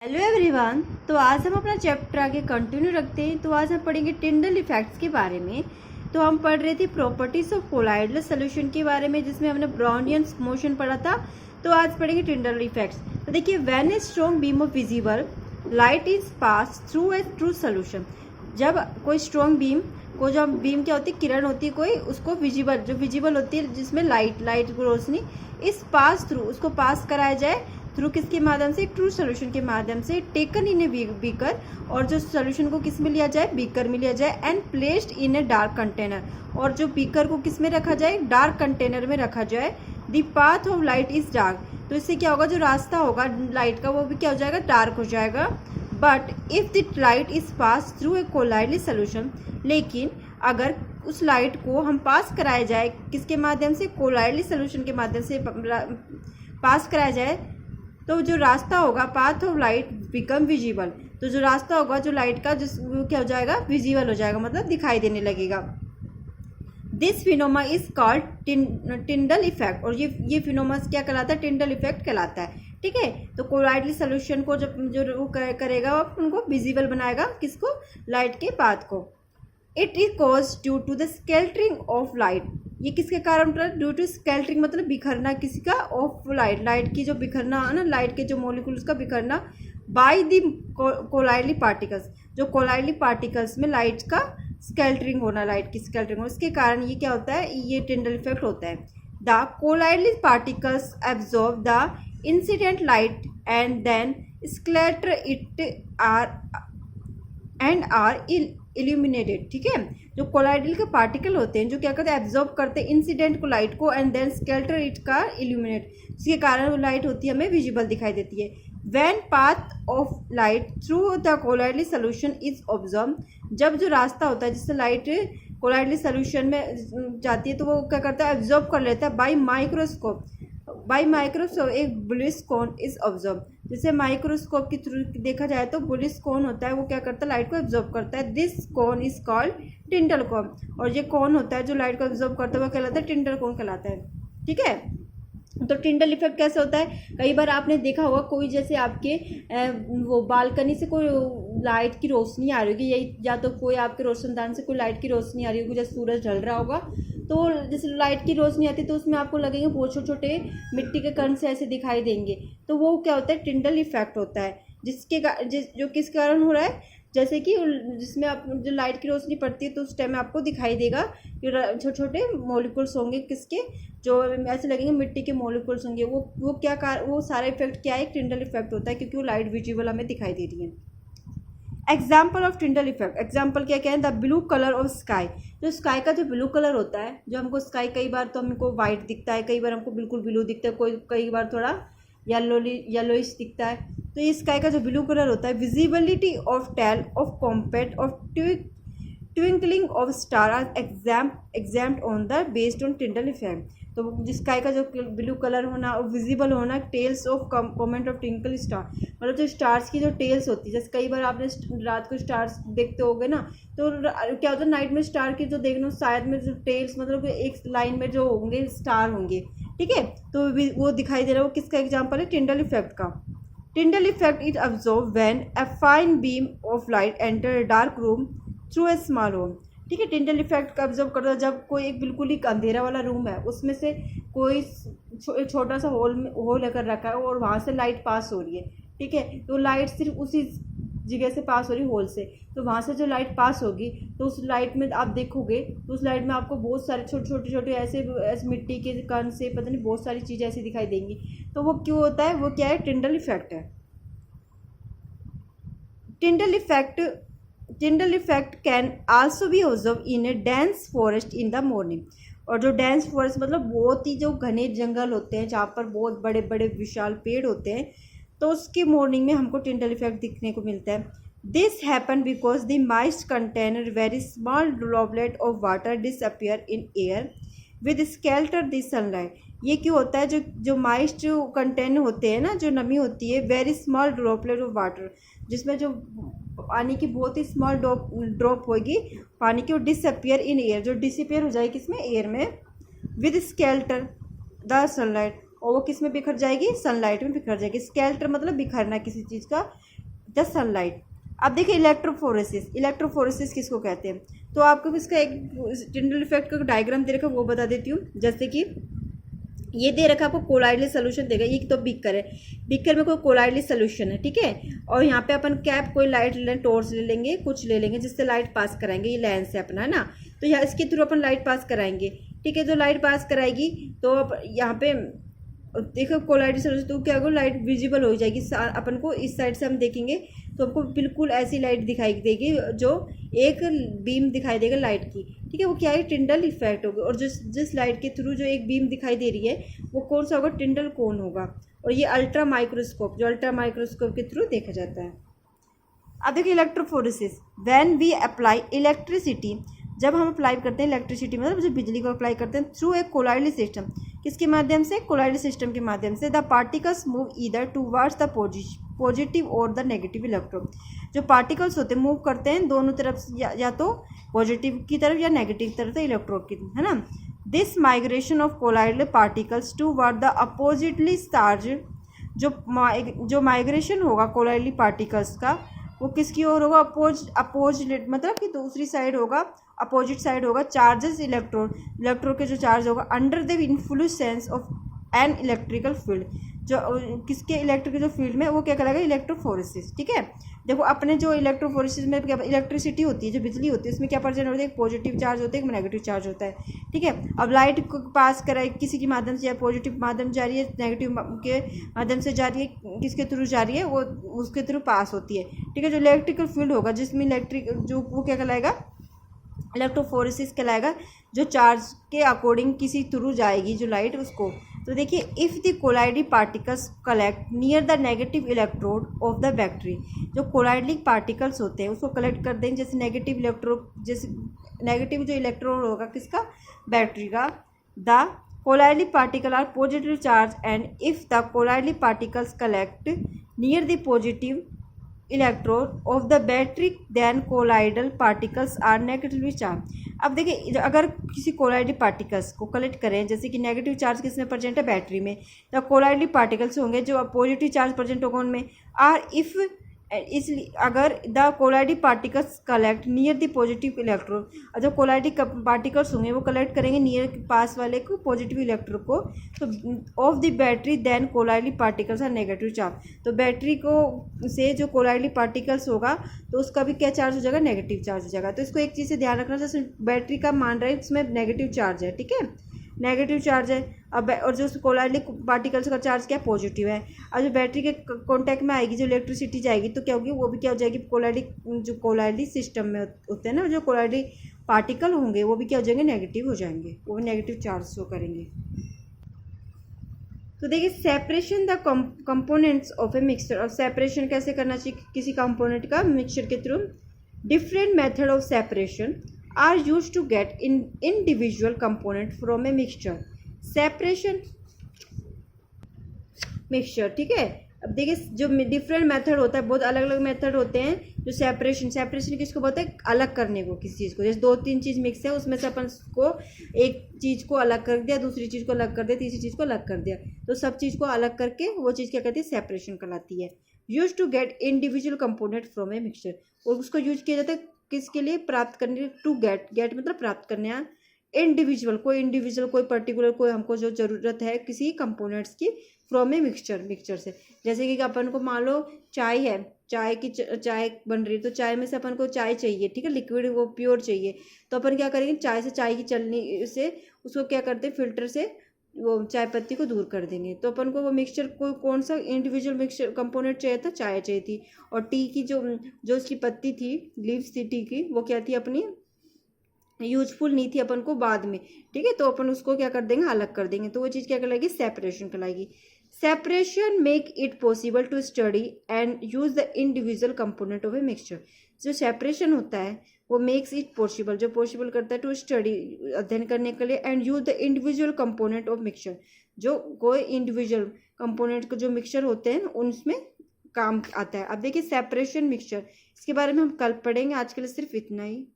Hello everyone. तो आज हम अपना चैप्टर आगे कंटिन्यू रखते हैं। तो आज हम पढ़ेंगे टिंडल इफेक्ट्स के बारे में। तो हम पढ़ रहे थे प्रॉपर्टीज ऑफ कोलाइडल सॉल्यूशन के बारे में, जिसमें हमने ब्राउनियन मोशन पढ़ा था। तो आज पढ़ेंगे टिंडल इफेक्ट्स। तो देखिए, when a strong beam of visible light is pass through a true solution. जब कोई स्ट्रॉन्ग बीम को, जब बीम क्या होती है, किरण होती है कोई, उसको विजिबल होती है, जिसमें लाइट की रोशनी इस पास थ्रू, उसको पास कराया जाए थ्रू किसके माध्यम से, ट्रू सोल्यूशन के माध्यम से, टेकन इन ए बीकर, और जो सोल्यूशन को किस में लिया जाए, बीकर में लिया जाए, and placed in a dark container, और जो बीकर को किस में रखा जाए, डार्क कंटेनर में रखा जाए। The path of light is dark. तो इससे क्या होगा, जो रास्ता होगा लाइट का वो भी क्या हो जाएगा, डार्क हो जाएगा। But if the light is pass through a colloidal solution, लेकिन अगर उस लाइट को हम पास कराया जाए किसके माध्यम से, कोलाइडल सोल्यूशन के माध्यम से पास कराया जाए, तो जो रास्ता होगा, path of light become visible. तो जो रास्ता होगा जो लाइट का, जिस वो क्या हो जाएगा, विजिबल हो जाएगा, मतलब दिखाई देने लगेगा। This phenomena is called Tyndall effect. और ये फिनोमा क्या कहलाता है, टिंडल इफेक्ट कहलाता है। ठीक है। तो कोलाइडल सोल्यूशन को जब जो वो करेगा, वो उनको विजिबल बनाएगा, किसको, लाइट के पाथ को। It is cause due to the scattering of light. ये किसके कारण होता है, ड्यू टू स्कैटरिंग मतलब बिखरना किसी का, ऑफ लाइट की जो बिखरना है ना, लाइट के जो मॉलिक्यूल्स का बिखरना, बाय द कोलाइडल पार्टिकल्स, जो कोलाइडल पार्टिकल्स में लाइट का स्कैटरिंग होना, लाइट की स्कैटरिंग होना, इसके कारण ये क्या होता है, ये टिंडल इफेक्ट होता है। The colloidal particles absorb the incident light and then scatter it are illuminated. ठीक है। जो कोलाइडल के पार्टिकल होते हैं, जो क्या करते हैं, एब्जॉर्ब करते हैं इंसिडेंट को, लाइट को, एंड देन स्कैटर इट का इल्यूमिनेट, इसके कारण वो लाइट होती है हमें विजिबल दिखाई देती है। When path of light through the colloidal solution is observe, जब जो रास्ता होता है जिससे लाइट कोलाइडल सोल्यूशन में जाती है, तो वो क्या करता है, एब्जॉर्ब कर लेता है बाय माइक्रोस्कोप। एक बुलिश कोन इज ऑब्जर्व। जैसे माइक्रोस्कोप के थ्रू देखा जाए तो बुलिश कोन होता है, वो क्या करता है, लाइट को एब्जॉर्ब करता है। This cone is called Tyndall cone. और ये कोन होता है जो लाइट को एब्जॉर्ब करता है, वो कहलाता है टिंडल कोन कहलाता है। ठीक है। तो टिंडल इफेक्ट कैसे होता है, कई बार आपने देखा होगा, कोई जैसे आपके वो बालकनी से कोई लाइट की रोशनी आ रही होगी, या तो कोई आपके रोशनदान से कोई लाइट की रोशनी आ रही होगी, जैसे सूरज ढल रहा होगा, तो जैसे लाइट की रोशनी आती है तो उसमें आपको लगेंगे बहुत छोटे छोटे मिट्टी के कण से ऐसे दिखाई देंगे। तो वो क्या होता है, टिंडल इफेक्ट होता है, जो किस कारण हो रहा है, जैसे कि जिसमें आप जो लाइट की रोशनी पड़ती है तो उस टाइम में आपको दिखाई देगा कि छोटे छोटे मॉलिक्यूल्स होंगे, किसके, जो ऐसे लगेंगे मिट्टी के मॉलिक्यूल्स होंगे। वो सारा इफेक्ट क्या है, टिंडल इफेक्ट होता है, क्योंकि वो लाइट विजिबल हमें दिखाई दे रही है। Example of Tyndall effect, example क्या क्या है, the blue colour of sky. जो स्काई का जो ब्लू कलर होता है, जो हमको स्काई कई बार तो हमको वाइट दिखता है, कई बार हमको बिल्कुल ब्लू दिखता है, कई बार थोड़ा येलोइश दिखता है। तो ये स्काई का जो ब्लू कलर होता है, visibility of tail of comet of twinkling of star are examined on the based on Tyndall effect. तो स्काई का जो ब्लू कलर होना और विजिबल होना, tails of comet of twinkle star, मतलब जो स्टार्स की जो टेल्स होती है, जैसे कई बार आपने रात को स्टार्स देखते होगे ना, तो क्या होता है, नाइट में स्टार की जो देखना, शायद में जो टेल्स मतलब एक लाइन में जो होंगे स्टार होंगे। ठीक है। तो वो दिखाई दे रहा है, वो किसका एग्जाम्पल है, टिंडल इफेक्ट का। Tyndall effect is observe when a fine beam of light enter a dark room through a small hole. ठीक है। टिंडल इफेक्ट का ऑब्जर्व करता है जब कोई एक बिल्कुल ही अंधेरा वाला रूम है, उसमें से कोई छोटा सा होल लेकर रखा है और वहाँ से लाइट पास हो रही है। ठीक है। तो लाइट सिर्फ उसी जगह से पास हो रही है, होल से, तो वहाँ से जो लाइट पास होगी, तो उस लाइट में आप देखोगे तो उस लाइट में आपको बहुत सारे छोटे ऐसे मिट्टी के कण से, पता नहीं, बहुत सारी चीज़ें ऐसी दिखाई देंगी। तो वो क्यों होता है, वो क्या है, टिंडल इफेक्ट है। Tyndall effect can also be observe in A dense forest in the morning. और जो डेंस फॉरेस्ट मतलब बहुत ही जो घने जंगल होते हैं, जहाँ पर बहुत बड़े बड़े विशाल पेड़ होते हैं, तो उसकी मॉर्निंग में हमको टिंडल इफेक्ट दिखने को मिलता है। This happen because the mist container very small droplet of water disappear in air with skeletal the sunlight. ये क्यों होता है, जो माइस्ट कंटेनर होते हैं ना, जो नमी होती है, very small droplet of water, जिसमें जो पानी की बहुत ही स्मॉल ड्रॉप होगी पानी की, वो डिसअपियर इन एयर, जो डिसअपियर हो जाएगी किसमें, एयर में, विद स्केल्टर द सनलाइट, और वो किस में बिखर जाएगी, सनलाइट में बिखर जाएगी। स्केल्टर मतलब बिखरना किसी चीज़ का, द सनलाइट। अब देखिए इलेक्ट्रोफोरेसिस, इलेक्ट्रोफोरेसिस किसको कहते हैं, तो आपको इसका एक टिंडल इफेक्ट का डायग्राम दे रखा है वो बता देती हूँ। जैसे कि ये दे रखा है आपको, कोलाइडली सोल्यूशन देगा, ये तो बीकर है, बीकर में कोई कोलाइडली सोल्यूशन है, ठीक है। और यहाँ पे अपन कैप कोई लाइट ले लें, टॉर्च ले लेंगे, कुछ ले लेंगे जिससे लाइट पास कराएंगे, ये लेंस है अपना, है ना। तो यहाँ इसके थ्रू अपन लाइट पास कराएंगे, ठीक है। जो लाइट पास कराएगी तो यहाँ पे देखो कोलाइडली सोल्यूशन, तो क्या होगा, लाइट विजिबल हो जाएगी अपन को। इस साइड से हम देखेंगे तो हमको बिल्कुल ऐसी लाइट दिखाई देगी, जो एक बीम दिखाई देगा लाइट की, ठीक है। वो क्या है, टिंडल इफेक्ट होगा। और जिस लाइट के थ्रू जो एक बीम दिखाई दे रही है वो कौन सा होगा, टिंडल कोन होगा। और ये अल्ट्रा माइक्रोस्कोप, जो अल्ट्रा माइक्रोस्कोप के थ्रू देखा जाता है। अब देखिए electrophoresis, when we apply electricity, जब हम अप्लाई करते हैं इलेक्ट्रिसिटी मतलब जो बिजली को अप्लाई करते हैं थ्रू ए कोलाइडली सिस्टम, किसके माध्यम से, कोलाइडली सिस्टम के माध्यम से। The particles move either towards the positive और द नेगेटिव इलेक्ट्रॉन, जो पार्टिकल्स होते हैं मूव करते हैं दोनों तरफ, या तो पॉजिटिव की तरफ या नेगेटिव तरफ से इलेक्ट्रॉन की, है ना। This migration of colloidal particles toward the oppositely charge, जो माइग्रेशन होगा कोलाइडली पार्टिकल्स का वो किसकी ओर होगा, अपोजिट मतलब कि दूसरी साइड होगा, अपोजिट साइड होगा। चार्जेस इलेक्ट्रॉन के जो चार्ज होगा under the influence of an electrical field, जो किसके इलेक्ट्रिकल जो फील्ड में, वो क्या कहलाएगा, इलेक्ट्रोफोरेसिस, ठीक है। देखो अपने जो इलेक्ट्रोफोरेसिस में क्या इलेक्ट्रिसिटी होती है, जो बिजली होती है, उसमें क्या प्रेजेंट होता है, एक पॉजिटिव चार्ज होता है, एक नेगेटिव चार्ज होता है, ठीक है। अब लाइट को पास कराए किसी के माध्यम से, या पॉजिटिव माध्यम जा रही है, नेगेटिव के माध्यम से जा रही है, किसके थ्रू जा रही है, वो उसके थ्रू पास होती है, ठीक है। जो इलेक्ट्रिकल फील्ड होगा जिसमें इलेक्ट्रिक जो वो क्या कहलाएगा, इलेक्ट्रोफोरेसिस कहलाएगा, जो चार्ज के अकॉर्डिंग किसी थ्रू जाएगी जो लाइट उसको। तो देखिए if the colloidal particles collect near the negative electrode of the battery, जो कोलाइडली पार्टिकल्स होते हैं उसको कलेक्ट कर देंगे, जैसे नेगेटिव इलेक्ट्रोड, जैसे नेगेटिव जो इलेक्ट्रोड होगा किसका, बैटरी का। The colloidal particle are positive charge and if the colloidal particles collect near the positive electrode of the battery then colloidal particles are negatively charge. अब देखिए अगर किसी कोलाइडली पार्टिकल्स को कलेक्ट करें, जैसे कि नेगेटिव चार्ज किसमें प्रेजेंट है, बैटरी में, तो कोलाइडली पार्टिकल्स होंगे जो पॉजिटिव चार्ज प्रेजेंट होगा उनमें। आर इफ, इसलिए अगर the colloidal particles collect near the positive electrode, जो कोलाइडली पार्टिकल्स होंगे वो कलेक्ट करेंगे नियर पास वाले को, पॉजिटिव इलेक्ट्रोड को, तो of the battery then colloidal particles are negative charge. तो बैटरी को से जो कोलाइडली पार्टिकल्स होगा तो उसका भी क्या चार्ज हो जाएगा, नेगेटिव चार्ज हो जाएगा। तो इसको एक चीज़ से ध्यान रखना, जैसे बैटरी का मान रहा है इसमें नेगेटिव चार्ज है, ठीक है, नेगेटिव चार्ज है। अब और जो कोलाइडली पार्टिकल्स का चार्ज क्या है, पॉजिटिव है। अब जो बैटरी के कांटेक्ट में आएगी जो इलेक्ट्रिसिटी जाएगी तो क्या होगी, वो भी क्या हो जाएगी, कोलाइडली सिस्टम में होते हैं ना, जो कोलाइडली पार्टिकल होंगे वो भी क्या हो जाएंगे, नेगेटिव हो जाएंगे, वो भी नेगेटिव चार्ज शो करेंगे। तो देखिए separation the components of a mixture, और सेपरेशन कैसे करना चाहिए किसी कंपोनेंट का मिक्सचर के through. Different method of separation are used to get in individual component from a mixture. Separation mixture, ठीक है। अब देखिए जो डिफरेंट मेथड होता है, बहुत अलग अलग मेथड होते हैं जो सेपरेशन किसको बोलते हैं, अलग करने को किसी चीज़ को। जैसे दो तीन चीज़ मिक्स है उसमें से अपन को एक चीज़ को अलग कर दिया, दूसरी चीज़ को अलग कर दिया, तीसरी चीज़ को अलग कर दिया, तो सब चीज़ को अलग करके वो चीज़ क्या कहती है, सेपरेशन कहलाती है। Use to get individual component from a mixture, और उसको यूज किया जाता है किसके लिए, प्राप्त करने, टू गेट मतलब प्राप्त करने, इंडिविजुअल कोई पर्टिकुलर कोई हमको जो ज़रूरत है किसी कंपोनेंट्स की फ्रॉम ए मिक्सचर से। जैसे कि अपन को मान लो चाय है, चाय बन रही है, तो चाय में से अपन को चाय चाहिए, ठीक है, लिक्विड वो प्योर चाहिए, तो अपन क्या करेंगे, चाय की चलनी से उसको क्या करते हैं, फिल्टर से वो चाय पत्ती को दूर कर देंगे। तो अपन को वो मिक्सचर को कौन सा इंडिविजुअल मिक्सचर कंपोनेंट चाहिए था, चाय चाहिए थी। और टी की जो उसकी पत्ती थी, लीव्स थी टी की, वो क्या थी, अपनी यूजफुल नहीं थी अपन को बाद में, ठीक है, तो अपन उसको क्या कर देंगे, अलग कर देंगे, तो वो चीज़ क्या कहलाएगी, सेपरेशन कहलाएगी। Separation make it possible to study and use the individual component of a mixture. जो सेपरेशन होता है वो मेक्स इट पॉसिबल, जो पॉसिबल करता है टू स्टडी, अध्ययन करने के लिए, and use the individual component of mixture, जो कोई इंडिविजुअल कंपोनेंट को जो मिक्सचर होते हैं उनमें काम आता है। अब देखिए सेपरेशन मिक्सचर, इसके बारे में हम कल पढ़ेंगे, आज के लिए सिर्फ इतना ही।